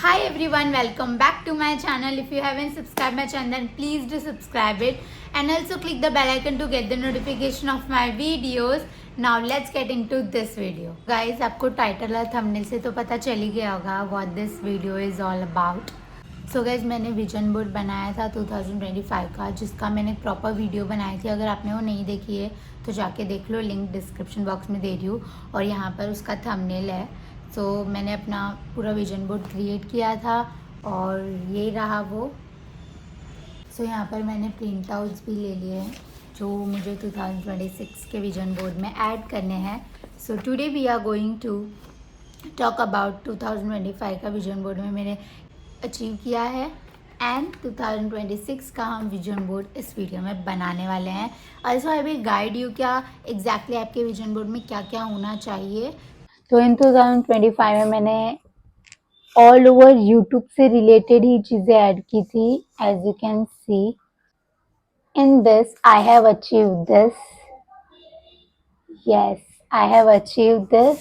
Hi everyone, welcome back to my channel. If you haven't subscribed my channel, then please do subscribe it and also click the bell icon to get the notification of my videos. Now let's get into this video. Guys, आपको title और thumbnail से तो पता चल ही गया होगा what this video is all about. So guys मैंने vision board बनाया था 2025 का, जिसका मैंने प्रॉपर वीडियो बनाई थी. अगर आपने वो नहीं देखी है तो जाके देख लो, लिंक डिस्क्रिप्शन बॉक्स में दे रही हूँ. और यहाँ पर उसका थंबनेल है. सो मैंने अपना पूरा विजन बोर्ड क्रिएट किया था और ये रहा वो. सो यहाँ पर मैंने प्रिंट आउट्स भी ले लिए हैं जो मुझे 2026 के विजन बोर्ड में ऐड करने हैं. So today we are going to talk about 2025 का विजन बोर्ड में मैंने अचीव किया है एंड 2026 का हम विजन बोर्ड इस वीडियो में बनाने वाले हैं. Also I will guide you क्या एग्जैक्टली आपके विजन बोर्ड में क्या क्या होना चाहिए. तो इन 2025 में मैंने ऑल ओवर यूट्यूब से रिलेटेड ही चीज़ें ऐड की थी. As you can see in this I have achieve this. Yes, I have achieve this.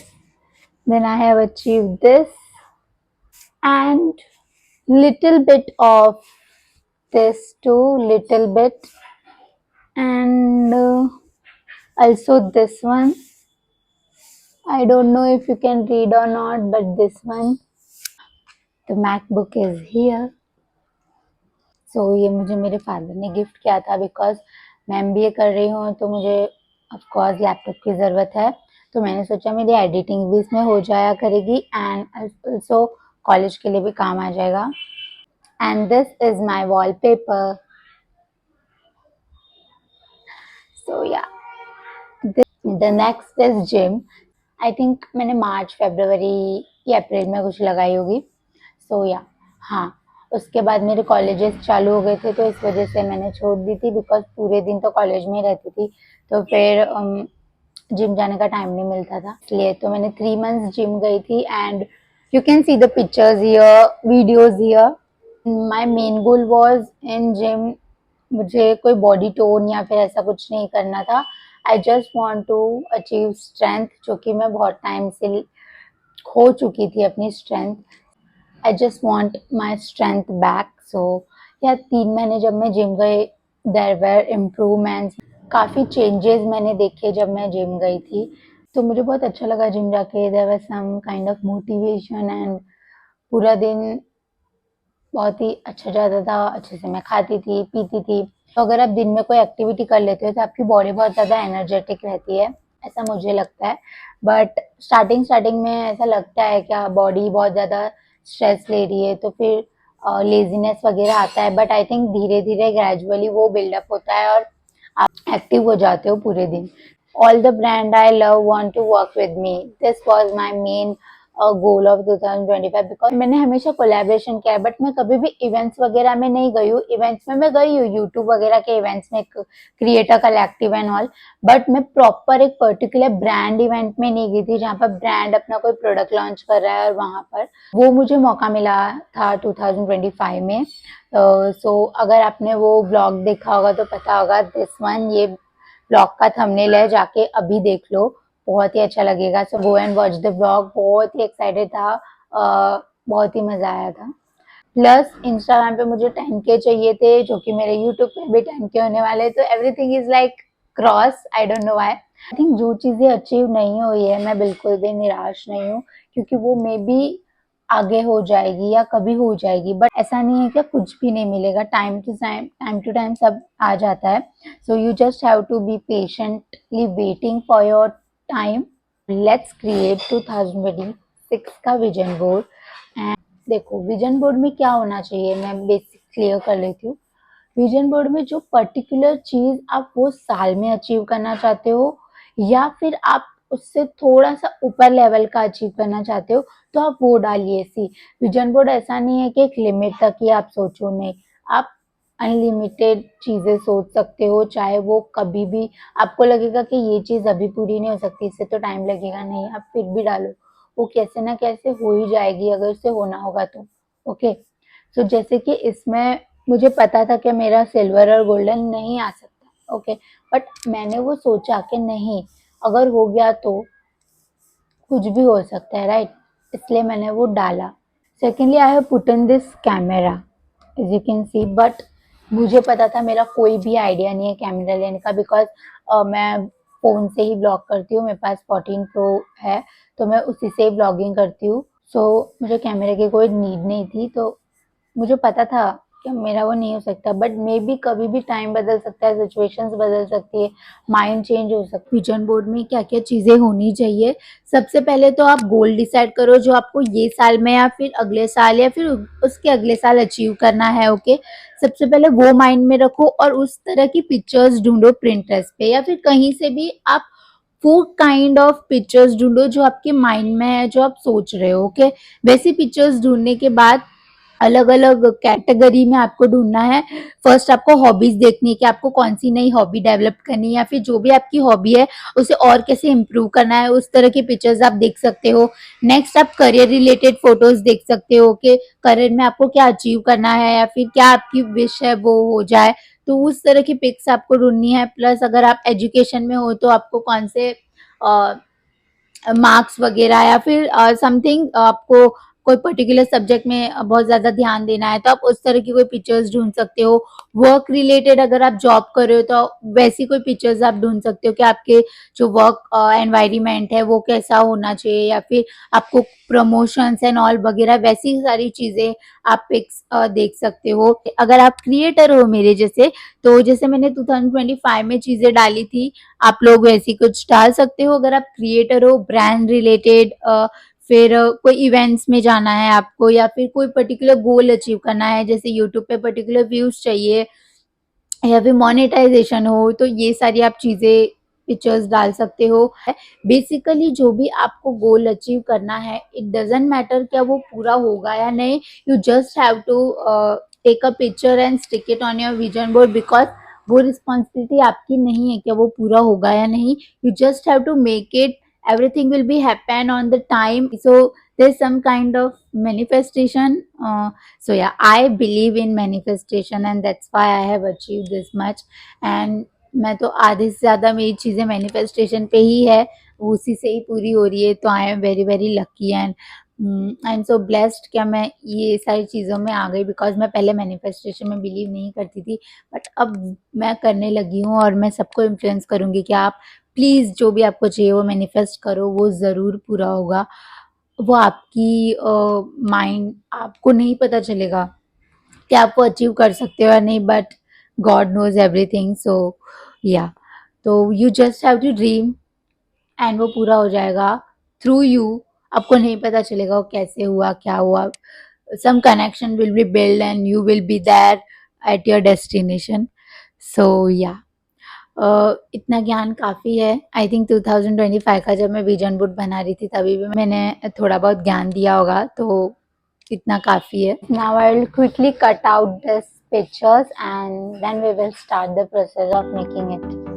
Then I have achieve this and little bit of this too, little bit, and also this one. I don't know if you can read or not, but this one, the MacBook is here. So ये मुझे मेरे father ने gift किया था because मैं MBA कर रही हूँ तो मुझे ऑफ कोर्स लैपटॉप की ज़रूरत है. तो मैंने सोचा मेरी एडिटिंग भी इसमें हो जाया करेगी एंड ऑल्सो कॉलेज के लिए भी काम आ जाएगा. And this is my wallpaper. So yeah, the next is gym. I think मैंने मार्च फरवरी या अप्रैल में कुछ लगाई होगी. So yeah, हाँ, उसके बाद मेरे कॉलेजेस चालू हो गए थे तो इस वजह से मैंने छोड़ दी थी बिकॉज पूरे दिन तो कॉलेज में ही रहती थी तो फिर जिम जाने का टाइम नहीं मिलता था. इसलिए तो मैंने 3 months जिम गई थी and you can see the pictures here, videos here. My main goal was in gym, मुझे कोई बॉडी टोन या फिर ऐसा कुछ नहीं करना था. I just want to achieve strength, जो कि मैं बहुत टाइम से खो चुकी थी अपनी strength. I just want my strength back. So या 3 महीने जब मैं जिम गई, देयर वेर इम्प्रूवमेंट्स, काफ़ी चेंजेस मैंने देखे जब मैं जिम गई थी. तो मुझे बहुत अच्छा लगा जिम जाके. There was some kind of motivation and पूरा दिन बहुत ही अच्छा जाता था. अच्छे से मैं खाती थी, पीती थी. तो अगर आप दिन में कोई एक्टिविटी कर लेते हो तो आपकी बॉडी बहुत ज़्यादा एनर्जेटिक रहती है, ऐसा मुझे लगता है. बट स्टार्टिंग में ऐसा लगता है कि बॉडी बहुत ज़्यादा स्ट्रेस ले रही है तो फिर लेजीनेस वगैरह आता है. बट आई थिंक धीरे धीरे ग्रेजुअली वो बिल्डअप होता है और आप एक्टिव हो जाते हो पूरे दिन. All the brand I love want to work with me. This was my main goal of 2025 because मैंने हमेशा कोलैबोरेशन किया है बट मैं कभी भी इवेंट्स वगैरह में नहीं गई हूँ. इवेंट्स में मैं गई हूँ, यूट्यूब वगैरह के इवेंट्स में, creator collective and all. But मैं प्रॉपर एक पर्टिकुलर ब्रांड इवेंट में नहीं गई थी जहाँ पर ब्रांड अपना कोई प्रोडक्ट लॉन्च कर रहा है और वहाँ पर वो मुझे मौका मिला था 2025 में. सो अगर आपने वो ब्लॉग देखा होगा तो पता होगा. दिस वन, ये ब्लॉग का थंबनेल है, जाके अभी देख लो, बहुत ही अच्छा लगेगा. So go and watch the blog. बहुत ही एक्साइटेड था, बहुत ही मज़ा आया था. प्लस इंस्टाग्राम पे मुझे 10K चाहिए थे जो कि मेरे यूट्यूब पे भी 10K होने वाले. तो everything is like cross. I don't know why. I think जो चीज़ें अचीव नहीं हुई है मैं बिल्कुल भी निराश नहीं हूँ क्योंकि वो मे बी आगे हो जाएगी या कभी हो जाएगी. बट ऐसा नहीं है कि कुछ भी नहीं मिलेगा. टाइम टू टाइम सब आ जाता है. So you just have to be patiently waiting for your time. Let's create 2026 का विजन बोर्ड. एंड देखो, विजन बोर्ड में क्या होना चाहिए, मैं बेसिक क्लियर कर लेती हूँ. विजन बोर्ड में जो पर्टिकुलर चीज आप वो साल में अचीव करना चाहते हो या फिर आप उससे थोड़ा सा ऊपर लेवल का अचीव करना चाहते हो तो आप वो डालिए. सी, विजन बोर्ड ऐसा नहीं है कि एक लिमिट तक ही आप सोचो. नहीं, आप अनलिमिटेड चीजें सोच सकते हो. चाहे वो कभी भी आपको लगेगा कि ये चीज अभी पूरी नहीं हो सकती, इससे तो टाइम लगेगा, नहीं, आप फिर भी डालो. वो कैसे ना कैसे हो ही जाएगी अगर उससे होना होगा तो. ओके. सो जैसे कि इसमें मुझे पता था कि मेरा सिल्वर और गोल्डन नहीं आ सकता. ओके. बट मैंने वो सोचा कि नहीं, अगर हो गया तो कुछ भी हो सकता है, राइट. इसलिए मैंने वो डाला. Secondly I have put in this camera as you can see, but मुझे पता था मेरा कोई भी आइडिया नहीं है कैमरा लेने का, बिकॉज मैं फ़ोन से ही ब्लॉग करती हूँ, मेरे पास 14 प्रो है तो मैं उसी से ही ब्लॉगिंग करती हूँ। सो मुझे कैमरे की कोई नीड नहीं थी, तो मुझे पता था कि मेरा वो नहीं हो सकता, बट मे बी कभी भी टाइम बदल सकता है, सिचुएशंस बदल सकती है, माइंड चेंज हो सकता है। विजन बोर्ड में क्या क्या चीज़ें होनी चाहिए, सबसे पहले तो आप गोल डिसाइड करो जो आपको ये साल में या फिर अगले साल या फिर उसके अगले साल अचीव करना है। ओके, सबसे पहले वो माइंड में रखो और उस तरह की पिक्चर्स ढूंढो प्रिंटरेस्ट पे या फिर कहीं से भी आप वो काइंड ऑफ पिक्चर्स ढूंढो जो आपके माइंड में है, जो आप सोच रहे हो। ओके, वैसी पिक्चर्स ढूंढने के बाद अलग अलग कैटेगरी में आपको ढूंढना है। फर्स्ट आपको हॉबीज देखनी है कि आपको कौन सी नई हॉबी डेवलप करनी है या फिर जो भी आपकी हॉबी है उसे और कैसे इम्प्रूव करना है, उस तरह की पिक्चर्स आप देख सकते हो। नेक्स्ट आप करियर रिलेटेड फोटोज देख सकते हो कि करियर में आपको क्या अचीव करना है या फिर क्या आपकी विश है वो हो जाए, तो उस तरह की पिक्स आपको ढूंढनी है। प्लस अगर आप एजुकेशन में हो तो आपको कौन से मार्क्स वगैरह या फिर समथिंग आपको कोई पर्टिकुलर सब्जेक्ट में बहुत ज़्यादा ध्यान देना है तो आप उस तरह की कोई पिक्चर्स ढूंढ सकते हो। वर्क रिलेटेड अगर आप जॉब कर रहे हो तो वैसी कोई पिक्चर्स आप ढूंढ सकते हो कि आपके जो वर्क एनवायरनमेंट है वो कैसा होना चाहिए या फिर आपको प्रमोशंस एंड ऑल वगैरह वैसी सारी चीज़ें आप पिक्स देख सकते हो। अगर आप क्रिएटर हो मेरे जैसे, तो जैसे मैंने 2025 में चीज़ें डाली थी, आप लोग वैसी कुछ डाल सकते हो। अगर आप क्रिएटर हो, ब्रांड रिलेटेड, फिर कोई इवेंट्स में जाना है आपको या फिर कोई पर्टिकुलर गोल अचीव करना है, जैसे यूट्यूब पे पर्टिकुलर व्यूज चाहिए या फिर मोनेटाइजेशन हो, तो ये सारी आप चीज़ें पिक्चर्स डाल सकते हो। बेसिकली जो भी आपको गोल अचीव करना है, इट डजेंट मैटर क्या वो पूरा होगा या नहीं, you just have to take a picture and stick it on your vision board, because वो रिस्पॉन्सिबिलिटी आपकी नहीं है कि वो पूरा होगा या नहीं, you just have to make it, everything will be happen on the time. So there's some kind of manifestation, so yeah, I believe in manifestation and that's why I have achieved this much. And मैं तो आधे से ज़्यादा मेरी चीज़ें manifestation पे ही है, उसी से ही पूरी हो रही है, तो I am very very lucky and I am so blessed क्या मैं ये सारी चीज़ों में आ गई, बिकॉज मैं पहले मैनिफेस्टेशन में बिलीव नहीं करती थी, बट अब मैं करने लगी हूँ और मैं सबको इन्फ्लुएंस करूँगी कि आप प्लीज़ जो भी आपको चाहिए वो मैनिफेस्ट करो, वो ज़रूर पूरा होगा। वो आपकी माइंड, आपको नहीं पता चलेगा कि आप वो अचीव कर सकते हो या नहीं, but God knows everything. So yeah, तो you just have to dream and वो पूरा हो जाएगा थ्रू यू। आपको नहीं पता चलेगा वो कैसे हुआ, क्या हुआ, some connection will be built and you will be there at your destination. So yeah, इतना ज्ञान काफ़ी है। आई थिंक 2025 का जब मैं विजन बोर्ड बना रही थी तभी भी मैंने थोड़ा बहुत ज्ञान दिया होगा, तो इतना काफ़ी है। Now I will quickly cut out this pictures and then we will start the process of making it.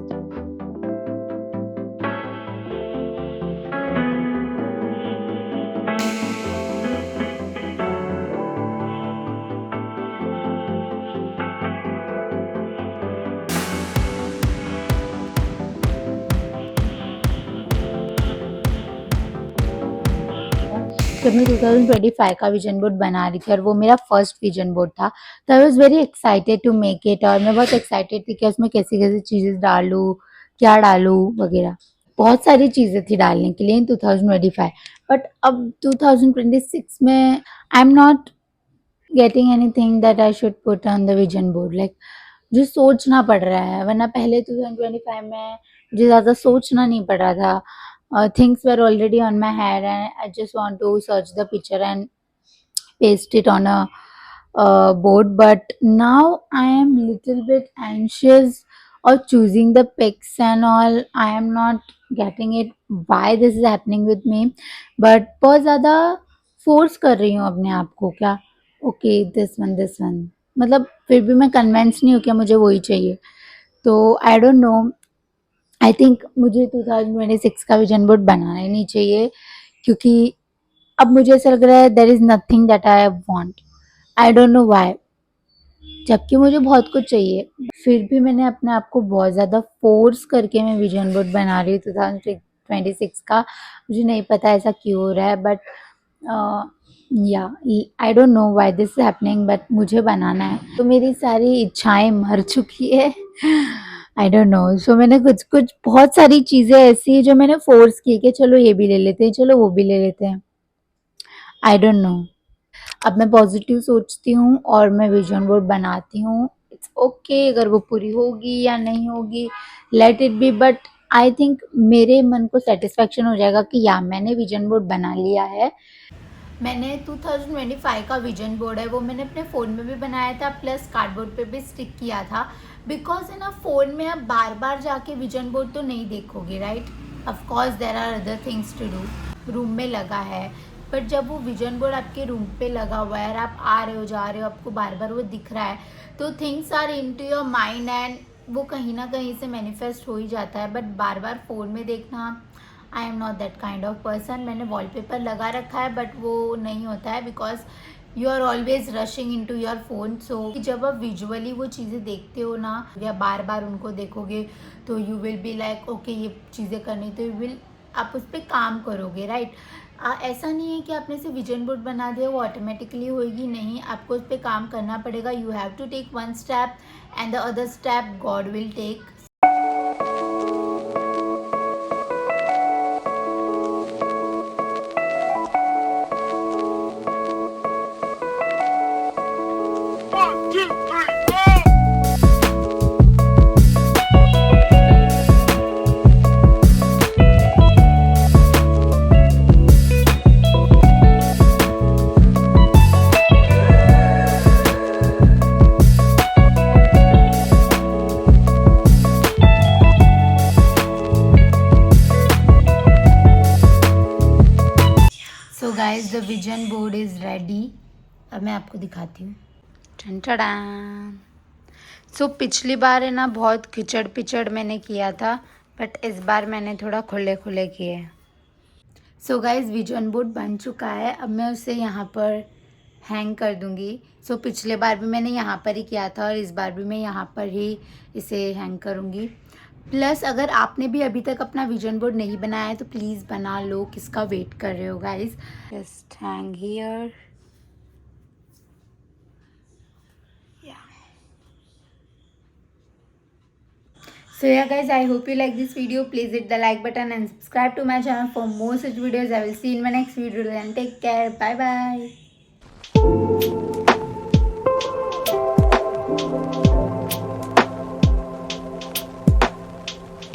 जब मैं 2025 का विजन बोर्ड बना रही थी और वो मेरा फर्स्ट विजन बोर्ड था, तो I was very excited to make it, और मैं बहुत एक्साइटेड थी कि उसमें कैसी-कैसी चीज़ें डालूँ, क्या डालूँ वगैरह। बहुत सारी चीज़ें थी डालने के लिए इन 2025, बट अब 2026 में आई am not getting anything that I should put on the vision board, like मुझे सोचना पड़ रहा है, वरना पहले 2025 में मुझे ज़्यादा सोचना नहीं पड़ रहा था। Things were already on my head and I just want to search the picture and paste it on a board, but now I am little bit anxious of choosing the pics and all. I am not getting it why this is happening with me, but बहुत ज़्यादा force कर रही हूँ अपने आप को क्या, okay this one, मतलब फिर भी मैं कन्विंस नहीं हूँ कि मुझे वही चाहिए। तो आई डोंट नो, आई थिंक मुझे 2026 का विजन बोर्ड बनाना ही नहीं चाहिए, क्योंकि अब मुझे ऐसा लग रहा है there is nothing that I want, I don't know why, जबकि मुझे बहुत कुछ चाहिए। फिर भी मैंने अपने आप को बहुत ज़्यादा फ़ोर्स करके मैं विजन बोर्ड बना रही हूँ 2026 का। मुझे नहीं पता ऐसा क्यों हो रहा है, बट या आई don't know why this is happening but मुझे बनाना है, तो मेरी सारी इच्छाएं मर चुकी है। आई डोंट नो, सो मैंने कुछ कुछ बहुत सारी चीजें ऐसी है जो मैंने फोर्स की कि चलो ये भी ले लेते हैं, चलो वो भी ले लेते हैं। आई डोंट नो। अब मैं पॉजिटिव सोचती हूँ और मैं विजन बोर्ड बनाती हूँ। इट्स ओके अगर वो पूरी होगी या नहीं होगी, let it be, but I think मेरे मन को सेटिस्फेक्शन हो जाएगा कि या मैंने विजन बोर्ड बना लिया है। मैंने 2025 का विजन बोर्ड है वो मैंने अपने फ़ोन में भी बनाया था, प्लस कार्डबोर्ड पे भी स्टिक किया था। बिकॉज है ना, फ़ोन में आप बार बार जाके विजन बोर्ड तो नहीं देखोगे, right? Of course there are other things to do, room में लगा है, बट जब वो विजन बोर्ड आपके रूम पे लगा हुआ है और आप आ रहे हो जा रहे हो, आपको बार बार वो दिख रहा है, तो things are in to your mind and वो कहीं ना कहीं से मैनिफेस्ट हो ही जाता है। बट बार बार फ़ोन में देखना, I am not that kind of person. मैंने वॉलपेपर लगा रखा है बट वो नहीं होता है, because you are always rushing in to your phone. So जब आप विजुअली वो चीज़ें देखते हो ना या बार बार उनको देखोगे, तो you will be like okay ये चीज़ें करनी, तो यू विल आप उस पर काम करोगे, राइट? ऐसा नहीं है कि आपने से विजन बोर्ड बना दिया वो ऑटोमेटिकली होगी, नहीं, आपको उस पर काम करना पड़ेगा। You have to take one step and the other step God will take. So guys the vision board is ready. अब मैं आपको दिखाती हूँ। टन। सो पिछली बार है ना बहुत खिचड़ पिचड़ मैंने किया था, बट इस बार मैंने थोड़ा खुले खुले किए। सो गाइज विजन बोर्ड बन चुका है, अब मैं उसे यहाँ पर हैंग कर दूँगी। सो पिछले बार भी मैंने यहाँ पर ही किया था और इस बार भी मैं यहाँ पर ही इसे हैंग करूँगी। प्लस अगर आपने भी अभी तक अपना विजन बोर्ड नहीं बनाया है तो प्लीज़ बना लो, किसका वेट कर रहे हो guys. Just hang here. So yeah guys, I hope you like this video. Please hit the like button and subscribe to my channel for more such videos. I will see you in my next video and take care. Bye bye.